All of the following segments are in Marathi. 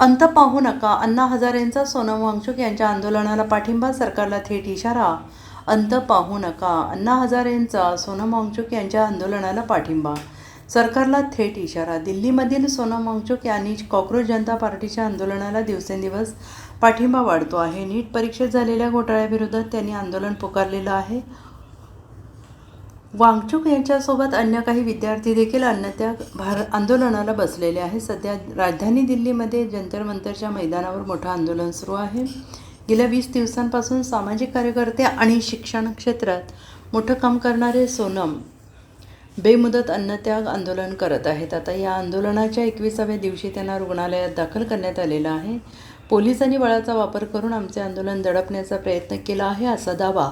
अंत पाहू नका. अण्णा हजारेंचा सोनम वांगचुक यांच्या आंदोलनाला पाठिंबा, सरकारला थेट इशारा. अंत पाहू नका. अण्णा हजारेंचा सोनम वांगचुक यांच्या आंदोलनाला पाठिंबा, सरकारला थेट इशारा. दिल्लीमधील सोनम वांगचुक यांनी कॉक्रोच जनता पार्टीच्या आंदोलनाला दिवसेंदिवस पाठिंबा वाढतो आहे. नीट परीक्षेत झालेल्या घोटाळ्याविरोधात त्यांनी आंदोलन पुकारलेलं आहे. वांगचुक यांच्यासोबत अन्य काही विद्यार्थी देखील आंदोलनाला बसलेले आहेत. सध्या राजधानी दिल्लीमध्ये जंतर मंतरच्या मैदानावर मोठं आंदोलन सुरू आहे. गेल्या 20 दिवसांपासून सामाजिक कार्यकर्ते आणि शिक्षण क्षेत्रात मोठं काम करणारे सोनम बेमुदत अन्नत्याग आंदोलन करत आहेत. आता या आंदोलनाच्या 21व्या दिवशी त्यांना रुग्णालयात दाखल करण्यात आलेलं आहे. पोलिसांनी बळाचा वापर करून आमचे आंदोलन दडपण्याचा प्रयत्न केला आहे, असा दावा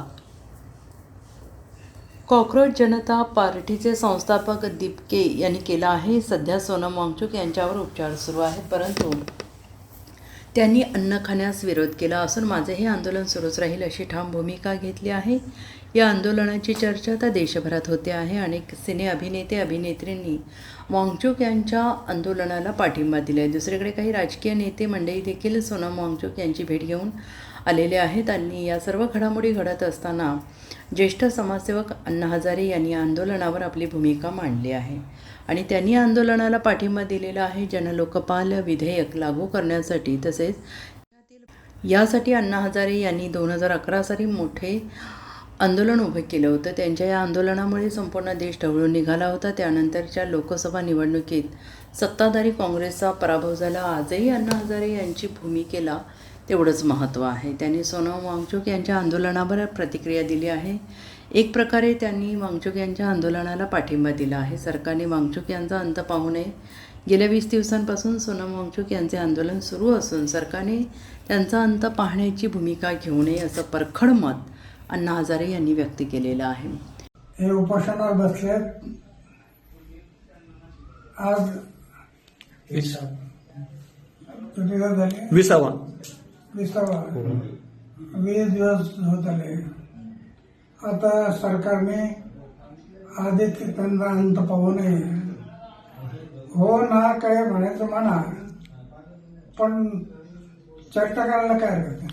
कॉक्रोच जनता पार्टीचे संस्थापक दीपके यांनी केला आहे. सध्या सोनम वांगचुक यांच्यावर उपचार सुरू आहेत, परंतु त्यांनी अन्न खाण्यास विरोध केला असून माझे हे आंदोलन सुरूच राहील अशी ठाम भूमिका घेतली आहे. या आंदोलनाची चर्चा आता देशभरात होते आहे. अनेक सिने अभिनेते अभिनेत्रींनी वांगचुक यांच्या आंदोलनाला पाठिंबा दिला आहे. दुसरीकडे काही राजकीय नेते मंडळी देखील सोनम वांगचुक यांची भेट घेऊन आलेले आहेत. आणि या सर्व घडामोडी घडत असताना ज्येष्ठ समाजसेवक अण्णा हजारे यांनी आंदोलनावर आपली भूमिका मांडली आहे आणि त्यांनी आंदोलनाला पाठिंबा दिलेला आहे. जनलोकपाल विधेयक लागू करण्यासाठी, तसेच यासाठी अण्णा हजारे यांनी 2011 साली मोठे आंदोलन उभे केलं होतं. त्यांच्या या आंदोलनामुळे संपूर्ण देश ढवळून निघाला होता. त्यानंतरच्या लोकसभा निवडणुकीत सत्ताधारी काँग्रेसचा पराभव झाला. आजही अण्णा हजारे यांची भूमिकेला तेवढंच महत्त्व आहे. त्यांनी सोनम वांगचुक यांच्या आंदोलनावर प्रतिक्रिया दिली आहे. एक प्रकारे त्यांनी वांगचुक यांच्या आंदोलनाला पाठिंबा दिला आहे. सरकारने वांगचुक यांचा अंत पाहू नये. गेल्या 20 दिवसांपासून सोनम वांगचुक यांचे आंदोलन सुरू असून सरकारने त्यांचा अंत पाहण्याची भूमिका घेऊ नये, असं परखड मत अण्णा हजारे यांनी व्यक्त केलेलं आहे. हे उपोषणावर बसले आज 20वा 20 दिवस होत आले. आता सरकारने आधी त्यांना अंत पाहू नये. हो ना काय म्हणायचं म्हणा, पण चर्चा करायला काय हरकत नाही.